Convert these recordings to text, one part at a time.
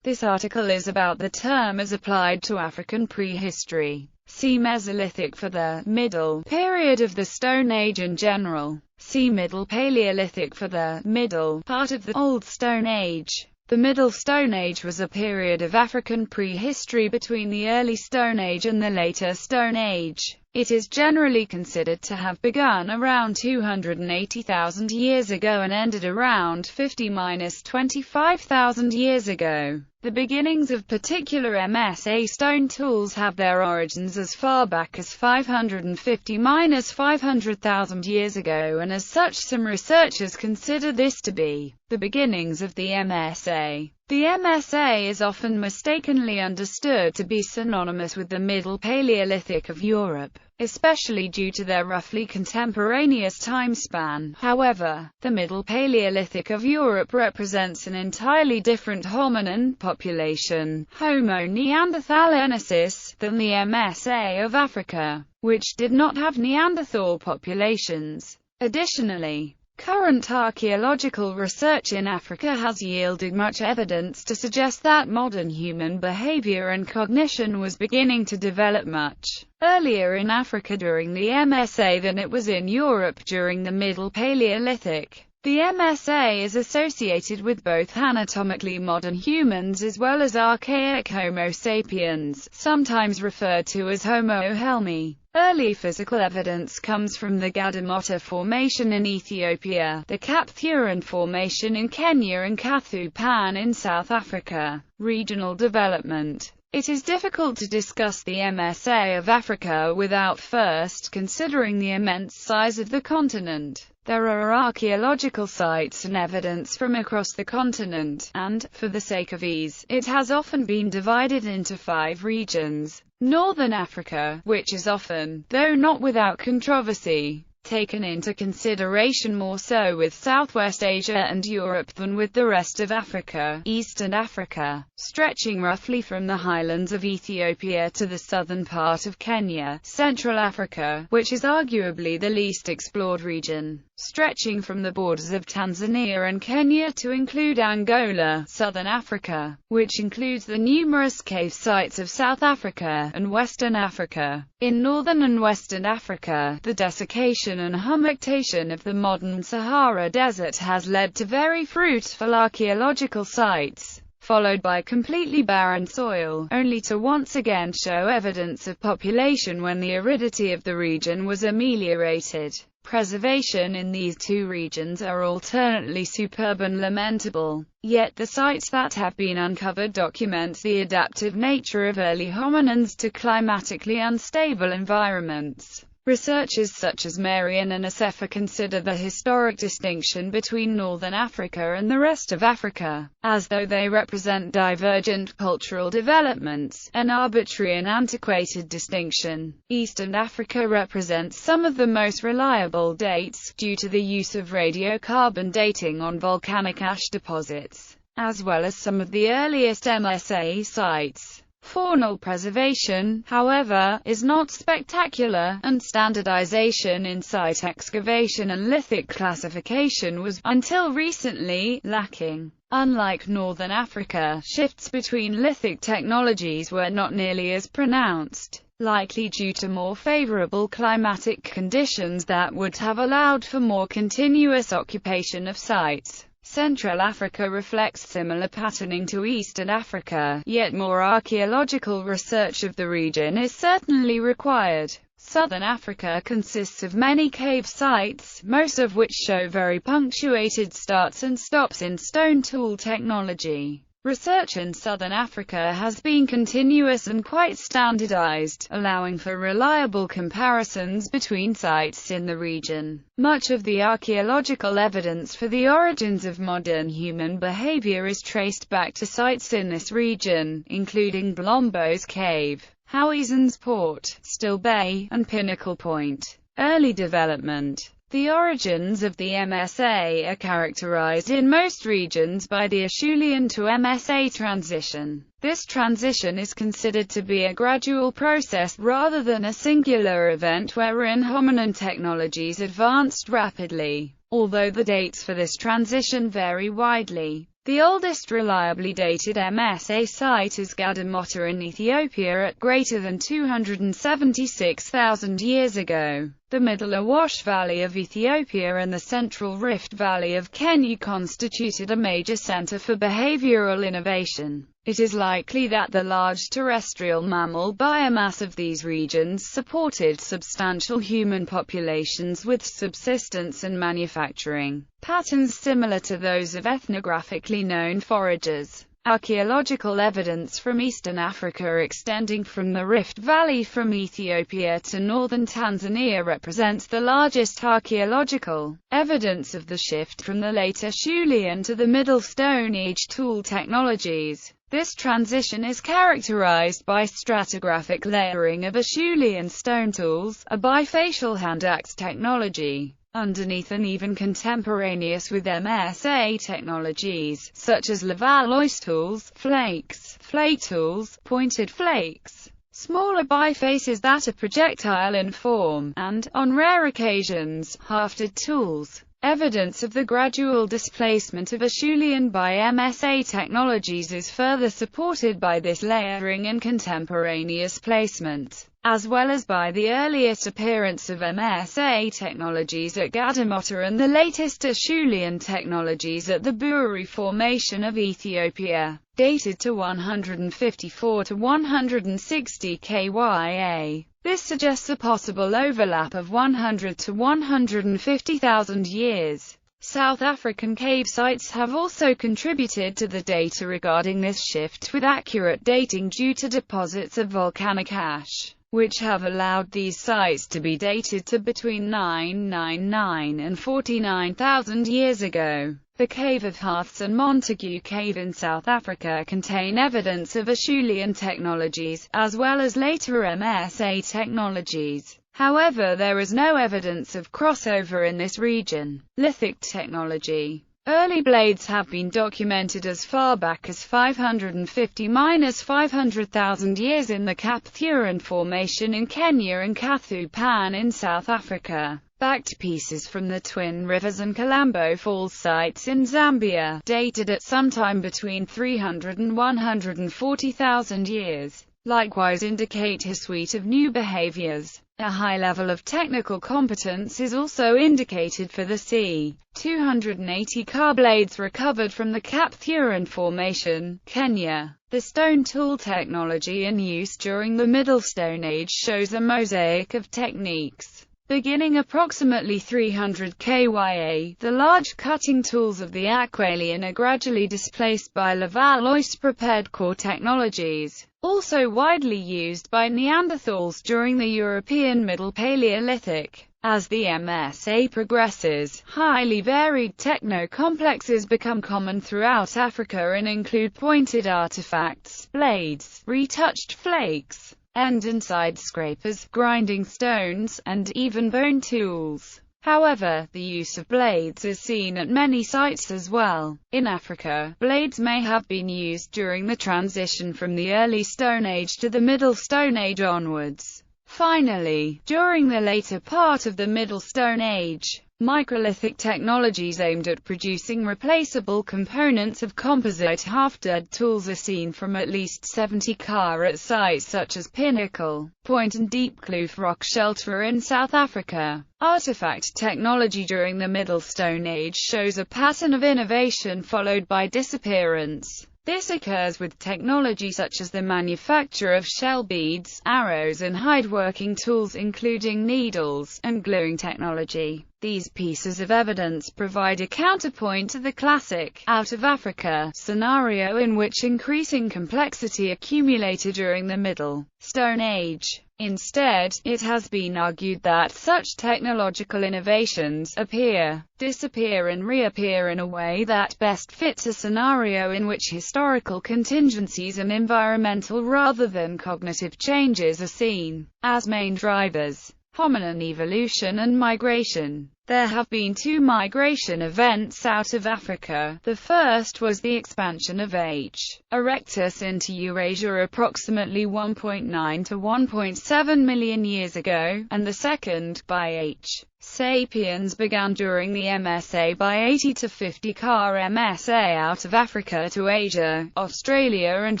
This article is about the term as applied to African prehistory. See Mesolithic for the middle period of the Stone Age in general. See Middle Paleolithic for the middle part of the Old Stone Age. The Middle Stone Age was a period of African prehistory between the Early Stone Age and the Later Stone Age. It is generally considered to have begun around 280,000 years ago and ended around 50–25,000 years ago. The beginnings of particular MSA stone tools have their origins as far back as 550–500,000 years ago, and as such some researchers consider this to be the beginnings of the MSA. The MSA is often mistakenly understood to be synonymous with the Middle Paleolithic of Europe, especially due to their roughly contemporaneous time span. However, the Middle Paleolithic of Europe represents an entirely different hominin population, Homo neanderthalensis, than the MSA of Africa, which did not have Neanderthal populations. Additionally, current archaeological research in Africa has yielded much evidence to suggest that modern human behavior and cognition was beginning to develop much earlier in Africa during the MSA than it was in Europe during the Middle Paleolithic. The MSA is associated with both anatomically modern humans as well as archaic Homo sapiens, sometimes referred to as Homo helmi. Early physical evidence comes from the Gadamotta Formation in Ethiopia, the Kapthuran Formation in Kenya and Kathu Pan in South Africa. Regional development. It is difficult to discuss the MSA of Africa without first considering the immense size of the continent. There are archaeological sites and evidence from across the continent, and, for the sake of ease, it has often been divided into 5 regions. Northern Africa, which is often, though not without controversy, taken into consideration more so with Southwest Asia and Europe than with the rest of Africa. Eastern Africa, stretching roughly from the highlands of Ethiopia to the southern part of Kenya. Central Africa, which is arguably the least explored region, stretching from the borders of Tanzania and Kenya to include Angola. Southern Africa, which includes the numerous cave sites of South Africa and Western Africa. In northern and western Africa, the desiccation and humectation of the modern Sahara Desert has led to very fruitful archaeological sites, followed by completely barren soil, only to once again show evidence of population when the aridity of the region was ameliorated. Preservation in these 2 regions are alternately superb and lamentable, yet the sites that have been uncovered document the adaptive nature of early hominins to climatically unstable environments. Researchers such as Mourre and Inrap consider the historic distinction between Northern Africa and the rest of Africa, as though they represent divergent cultural developments, an arbitrary and antiquated distinction. Eastern Africa represents some of the most reliable dates, due to the use of radiocarbon dating on volcanic ash deposits, as well as some of the earliest MSA sites. Faunal preservation, however, is not spectacular, and standardization in site excavation and lithic classification was, until recently, lacking. Unlike Northern Africa, shifts between lithic technologies were not nearly as pronounced, likely due to more favorable climatic conditions that would have allowed for more continuous occupation of sites. Central Africa reflects similar patterning to Eastern Africa, yet more archaeological research of the region is certainly required. Southern Africa consists of many cave sites, most of which show very punctuated starts and stops in stone tool technology. Research in Southern Africa has been continuous and quite standardized, allowing for reliable comparisons between sites in the region. Much of the archaeological evidence for the origins of modern human behavior is traced back to sites in this region, including Blombo's Cave, Howiesen's Port, Still Bay, and Pinnacle Point. Early development. The origins of the MSA are characterized in most regions by the Acheulean to MSA transition. This transition is considered to be a gradual process rather than a singular event wherein hominin technologies advanced rapidly, although the dates for this transition vary widely. The oldest reliably dated MSA site is Gadamotta in Ethiopia at greater than 276,000 years ago. The Middle Awash Valley of Ethiopia and the Central Rift Valley of Kenya constituted a major center for behavioral innovation. It is likely that the large terrestrial mammal biomass of these regions supported substantial human populations with subsistence and manufacturing patterns similar to those of ethnographically known foragers. Archaeological evidence from eastern Africa extending from the Rift Valley from Ethiopia to northern Tanzania represents the largest archaeological evidence of the shift from the later Acheulean to the Middle Stone Age tool technologies. This transition is characterized by stratigraphic layering of Acheulean stone tools, a bifacial hand-axe technology, underneath and even contemporaneous with MSA technologies, such as Levallois tools, flakes, flake tools, pointed flakes, smaller bifaces that are projectile in form, and, on rare occasions, hafted tools. Evidence of the gradual displacement of Acheulean by MSA technologies is further supported by this layering and contemporaneous placement, as well as by the earliest appearance of MSA technologies at Gadamotta and the latest Acheulean technologies at the Mourre Formation of Ethiopia, dated to 154 to 160 KYA. This suggests a possible overlap of 100 to 150,000 years. South African cave sites have also contributed to the data regarding this shift with accurate dating due to deposits of volcanic ash, which have allowed these sites to be dated to between 999 and 49,000 years ago. The Cave of Hearths and Montague Cave in South Africa contain evidence of Acheulean technologies, as well as later MSA technologies. However, there is no evidence of crossover in this region. Lithic technology. Early blades have been documented as far back as 550–500,000 years in the Kapthuran Formation in Kenya and Kathu Pan in South Africa. Backed pieces from the Twin Rivers and Kalambo Falls sites in Zambia, dated at some time between 300 and 140,000 years, likewise indicate a suite of new behaviors. A high level of technical competence is also indicated for the C-280 car blades recovered from the Kapthuran Formation, Kenya. The stone tool technology in use during the Middle Stone Age shows a mosaic of techniques. Beginning approximately 300 KYA, the large cutting tools of the Aqualian are gradually displaced by Levallois prepared core technologies, also widely used by Neanderthals during the European Middle Paleolithic. As the MSA progresses, highly varied techno-complexes become common throughout Africa and include pointed artifacts, blades, retouched flakes, end and side scrapers, grinding stones, and even bone tools. However, the use of blades is seen at many sites as well. In Africa, blades may have been used during the transition from the early Stone Age to the Middle Stone Age onwards. Finally, during the later part of the Middle Stone Age, microlithic technologies aimed at producing replaceable components of composite half-dead tools are seen from at least 70 at sites such as Pinnacle Point and Deep Kloof Rock Shelter in South Africa. Artifact technology during the Middle Stone Age shows a pattern of innovation followed by disappearance. This occurs with technology such as the manufacture of shell beads, arrows and hide-working tools including needles, and gluing technology. These pieces of evidence provide a counterpoint to the classic, out of Africa, scenario in which increasing complexity accumulated during the Middle Stone Age. Instead, it has been argued that such technological innovations appear, disappear and reappear in a way that best fits a scenario in which historical contingencies and environmental rather than cognitive changes are seen as main drivers. Hominin evolution and migration. There have been two migration events out of Africa. The first was the expansion of H. erectus into Eurasia approximately 1.9 to 1.7 million years ago, and the second, by H. sapiens began during the MSA by 80 to 50 car MSA out of Africa to Asia, Australia and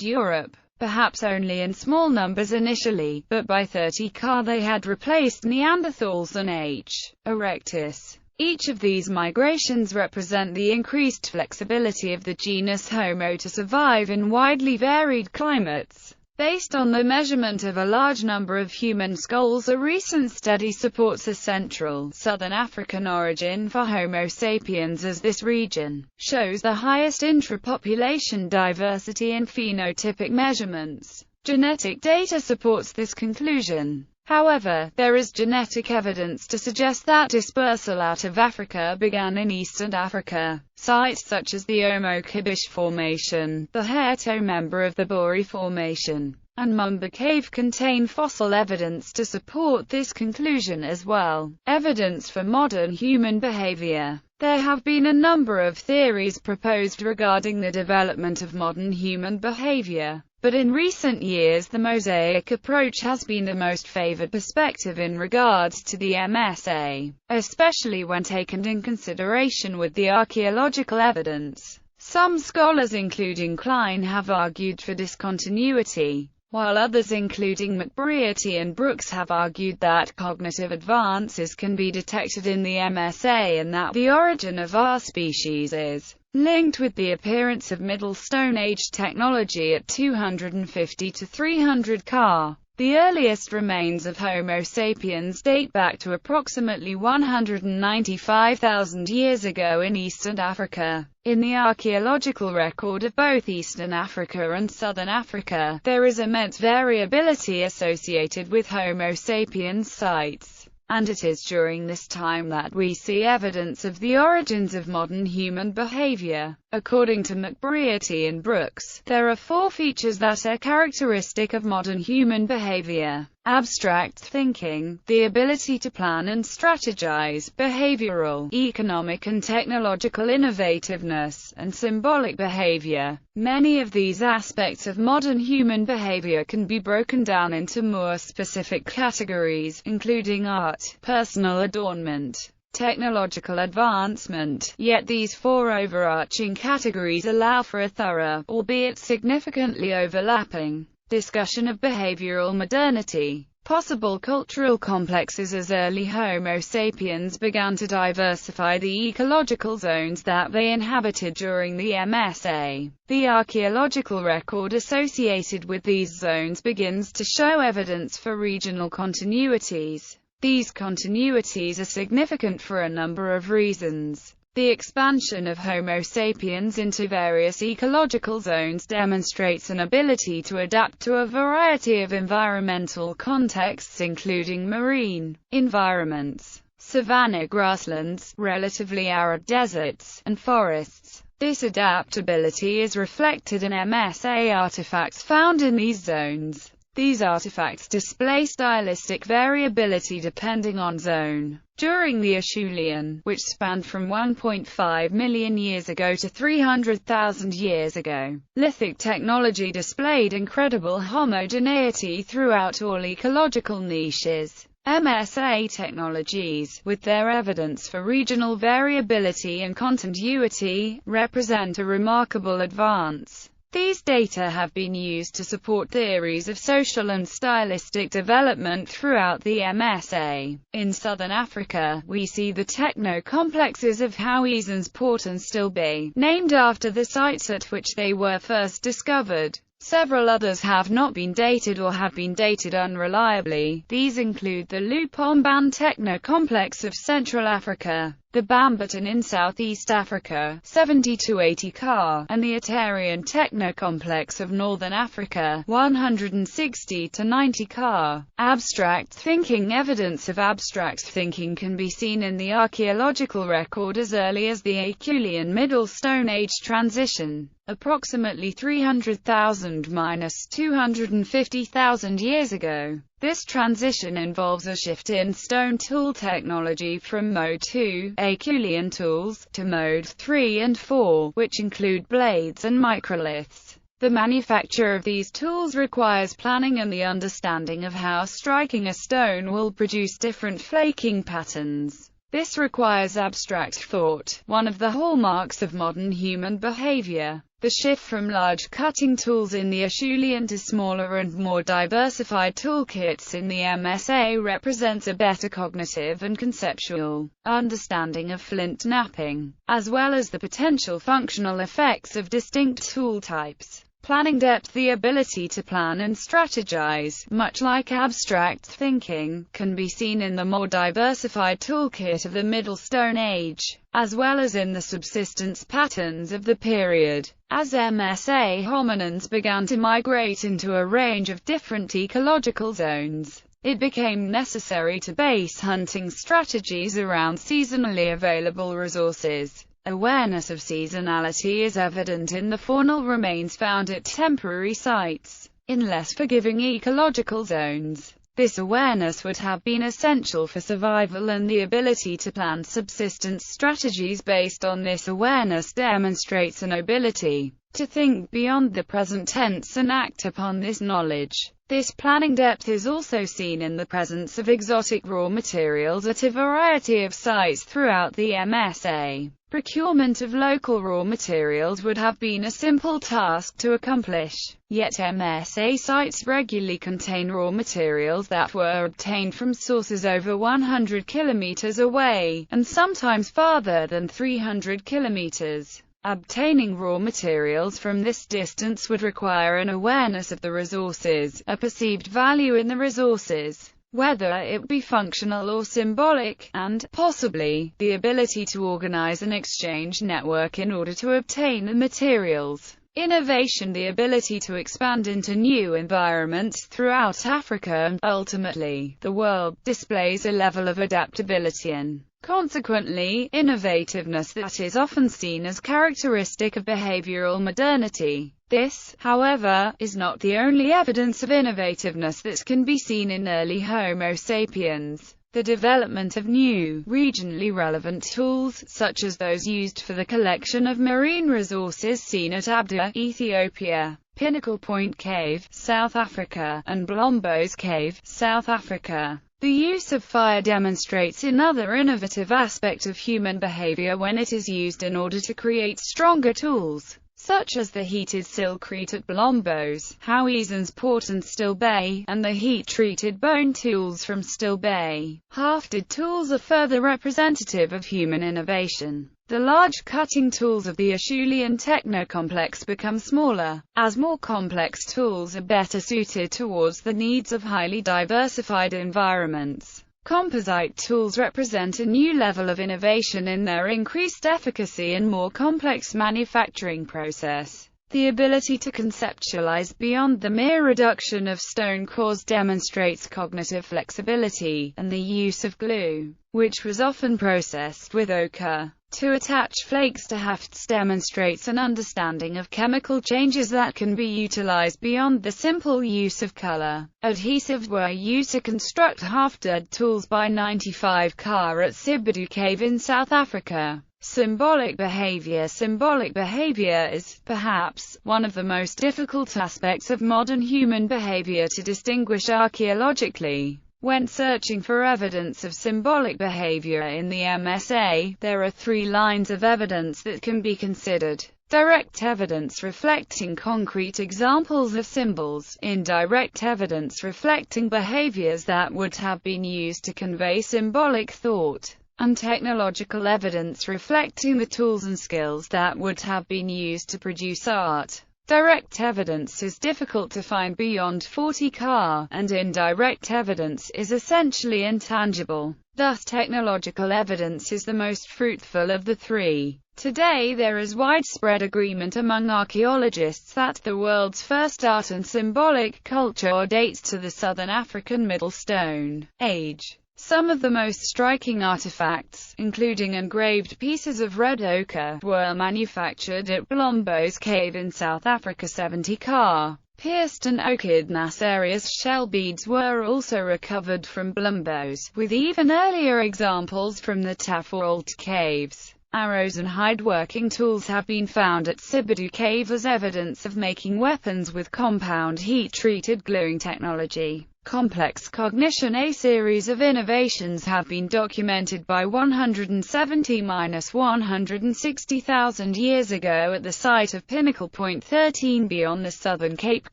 Europe, perhaps only in small numbers initially, but by 30 car they had replaced Neanderthals and H. erectus. Each of these migrations represent the increased flexibility of the genus Homo to survive in widely varied climates. Based on the measurement of a large number of human skulls, a recent study supports a central, southern African origin for Homo sapiens, as this region shows the highest intrapopulation diversity in phenotypic measurements. Genetic data supports this conclusion. However, there is genetic evidence to suggest that dispersal out of Africa began in eastern Africa. Sites such as the Omo-Kibish Formation, the Hato member of the Mourre Formation, and Mumba Cave contain fossil evidence to support this conclusion as well. Evidence for modern human behavior. There have been a number of theories proposed regarding the development of modern human behavior, but in recent years the mosaic approach has been the most favored perspective in regards to the MSA, especially when taken in consideration with the archaeological evidence. Some scholars, including Klein, have argued for discontinuity, while others, including McBrearty and Brooks, have argued that cognitive advances can be detected in the MSA and that the origin of our species is linked with the appearance of Middle Stone Age technology at 250 to 300 ca. The earliest remains of Homo sapiens date back to approximately 195,000 years ago in eastern Africa. In the archaeological record of both eastern Africa and southern Africa, there is immense variability associated with Homo sapiens sites, and it is during this time that we see evidence of the origins of modern human behavior. According to McBrearty and Brooks, there are 4 features that are characteristic of modern human behavior: abstract thinking, the ability to plan and strategize, behavioral, economic and technological innovativeness, and symbolic behavior. Many of these aspects of modern human behavior can be broken down into more specific categories, including art, personal adornment, technological advancement, yet these 4 overarching categories allow for a thorough, albeit significantly overlapping, discussion of behavioral modernity. Possible cultural complexes. As early Homo sapiens began to diversify the ecological zones that they inhabited during the MSA, the archaeological record associated with these zones begins to show evidence for regional continuities. These continuities are significant for a number of reasons. The expansion of Homo sapiens into various ecological zones demonstrates an ability to adapt to a variety of environmental contexts, including marine environments, savanna grasslands, relatively arid deserts, and forests. This adaptability is reflected in MSA artifacts found in these zones. These artifacts display stylistic variability depending on zone. During the Acheulean, which spanned from 1.5 million years ago to 300,000 years ago, lithic technology displayed incredible homogeneity throughout all ecological niches. MSA technologies, with their evidence for regional variability and continuity, represent a remarkable advance. These data have been used to support theories of social and stylistic development throughout the MSA. In southern Africa, we see the techno-complexes of Howizans Port and Stilbe, named after the sites at which they were first discovered. Several others have not been dated or have been dated unreliably. These include the Lupomban techno-complex of Central Africa, the Bamberton in Southeast Africa, 70 to 80 ca, and the Atarian techno-complex of Northern Africa, 160 to 90 ca. Abstract thinking. Evidence of abstract thinking can be seen in the archaeological record as early as the Acheulean Middle Stone Age transition, approximately 300,000–250,000 years ago. This transition involves a shift in stone tool technology from Mode 2, Acheulean tools, to Mode 3 and 4, which include blades and microliths. The manufacture of these tools requires planning and the understanding of how striking a stone will produce different flaking patterns. This requires abstract thought, one of the hallmarks of modern human behavior. The shift from large cutting tools in the Acheulean to smaller and more diversified toolkits in the MSA represents a better cognitive and conceptual understanding of flint knapping, as well as the potential functional effects of distinct tool types. Planning depth. The ability to plan and strategize, much like abstract thinking, can be seen in the more diversified toolkit of the Middle Stone Age, as well as in the subsistence patterns of the period. As MSA hominins began to migrate into a range of different ecological zones, it became necessary to base hunting strategies around seasonally available resources. Awareness of seasonality is evident in the faunal remains found at temporary sites, in less forgiving ecological zones. This awareness would have been essential for survival, and the ability to plan subsistence strategies based on this awareness demonstrates an ability to think beyond the present tense and act upon this knowledge. This planning depth is also seen in the presence of exotic raw materials at a variety of sites throughout the MSA. Procurement of local raw materials would have been a simple task to accomplish, yet MSA sites regularly contain raw materials that were obtained from sources over 100 kilometers away, and sometimes farther than 300 kilometers. Obtaining raw materials from this distance would require an awareness of the resources, a perceived value in the resources, whether it be functional or symbolic, and, possibly, the ability to organize an exchange network in order to obtain the materials. Innovation. The ability to expand into new environments throughout Africa and, ultimately, the world, displays a level of adaptability and, consequently, innovativeness that is often seen as characteristic of behavioral modernity. This, however, is not the only evidence of innovativeness that can be seen in early Homo sapiens. The development of new, regionally relevant tools, such as those used for the collection of marine resources seen at Abda, Ethiopia, Pinnacle Point Cave, South Africa, and Blombos Cave, South Africa. The use of fire demonstrates another innovative aspect of human behavior when it is used in order to create stronger tools, such as the heated silkcrete at Blombos, Howiesen's Port and Still Bay, and the heat-treated bone tools from Still Bay. Hafted tools are further representative of human innovation. The large cutting tools of the Acheulean technocomplex become smaller, as more complex tools are better suited towards the needs of highly diversified environments. Composite tools represent a new level of innovation in their increased efficacy and more complex manufacturing process. The ability to conceptualize beyond the mere reduction of stone cores demonstrates cognitive flexibility, and the use of glue, which was often processed with ochre, to attach flakes to hafts demonstrates an understanding of chemical changes that can be utilized beyond the simple use of color. Adhesives were used to construct hafted tools by 95 Ka at Sibidu Cave in South Africa. Symbolic behavior. Symbolic behavior is, perhaps, one of the most difficult aspects of modern human behavior to distinguish archaeologically. When searching for evidence of symbolic behavior in the MSA, there are three lines of evidence that can be considered. Direct evidence reflecting concrete examples of symbols, indirect evidence reflecting behaviors that would have been used to convey symbolic thought, and technological evidence reflecting the tools and skills that would have been used to produce art. Direct evidence is difficult to find beyond 40 Ka, and indirect evidence is essentially intangible. Thus, technological evidence is the most fruitful of the three. Today there is widespread agreement among archaeologists that the world's first art and symbolic culture dates to the Southern African Middle Stone Age. Some of the most striking artifacts, including engraved pieces of red ochre, were manufactured at Blombos Cave in South Africa. 70 Ka. Pierced and echidnacerious shell beads were also recovered from Blombos, with even earlier examples from the Taforalt caves. Arrows and hide-working tools have been found at Sibidu Cave as evidence of making weapons with compound heat-treated gluing technology. Complex cognition. A series of innovations have been documented by 170–160,000 years ago at the site of Pinnacle Point 13b on the southern Cape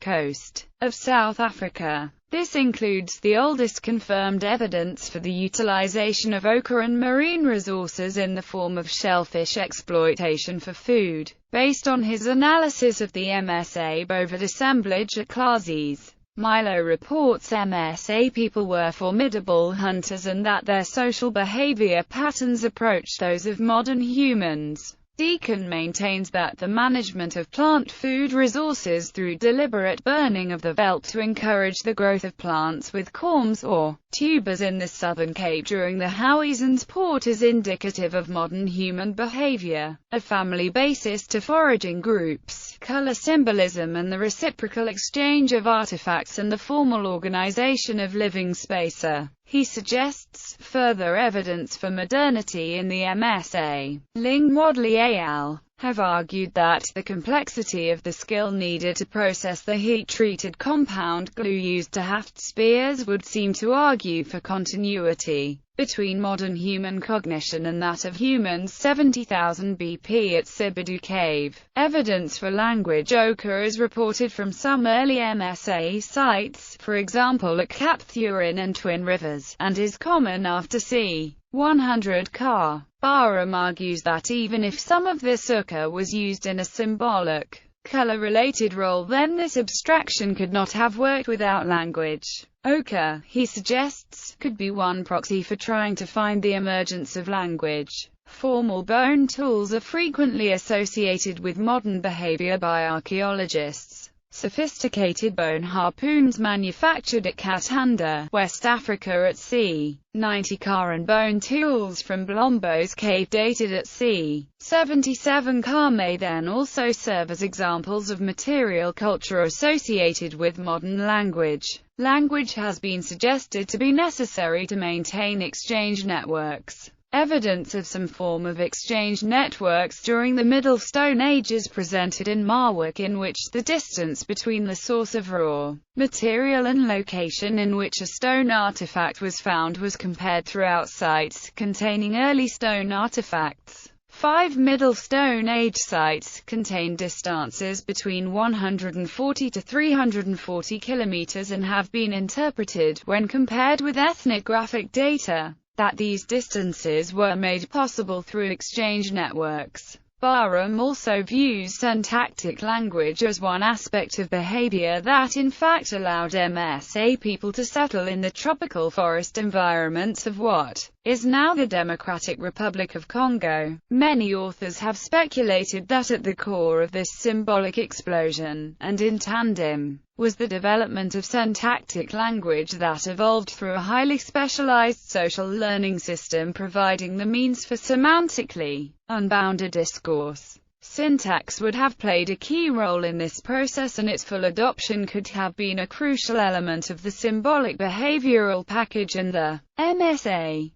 Coast of South Africa. This includes the oldest confirmed evidence for the utilization of ochre and marine resources in the form of shellfish exploitation for food, based on his analysis of the MSA bovid assemblage at Clases. Milo reports MSA people were formidable hunters and that their social behavior patterns approached those of modern humans. Deacon maintains that the management of plant food resources through deliberate burning of the veldt to encourage the growth of plants with corms or tubers in the southern Cape during the Howie's port is indicative of modern human behavior. A family basis to foraging groups, color symbolism and the reciprocal exchange of artifacts and the formal organization of living spacer. He suggests further evidence for modernity in the MSA. Ling Wadley al. have argued that the complexity of the skill needed to process the heat-treated compound glue used to haft spears would seem to argue for continuity between modern human cognition and that of humans 70,000 BP at Sibidu Cave. Evidence for language ochre is reported from some early MSA sites, for example at Kapthurin and Twin Rivers, and is common after c. 100 Ka. Barham argues that even if some of this ochre was used in a symbolic, color-related role, then this abstraction could not have worked without language. Ochre, he suggests, could be one proxy for trying to find the emergence of language. Formal bone tools are frequently associated with modern behavior by archaeologists. Sophisticated bone harpoons manufactured at Katanda, West Africa at c. 90 Ka and bone tools from Blombos Cave dated at c. 77 Ka may then also serve as examples of material culture associated with modern language. Language has been suggested to be necessary to maintain exchange networks. Evidence of some form of exchange networks during the Middle Stone Age is presented in Mourre, in which the distance between the source of raw material and location in which a stone artifact was found was compared throughout sites containing early stone artifacts. 5 Middle Stone Age sites contain distances between 140 to 340 kilometers and have been interpreted, when compared with ethnographic data, that these distances were made possible through exchange networks. Barham also views syntactic language as one aspect of behavior that in fact allowed MSA people to settle in the tropical forest environments of what is now the Democratic Republic of Congo. Many authors have speculated that at the core of this symbolic explosion, and in tandem, was the development of syntactic language that evolved through a highly specialized social learning system providing the means for semantically unbounded discourse. Syntax would have played a key role in this process, and its full adoption could have been a crucial element of the symbolic behavioral package and the MSA.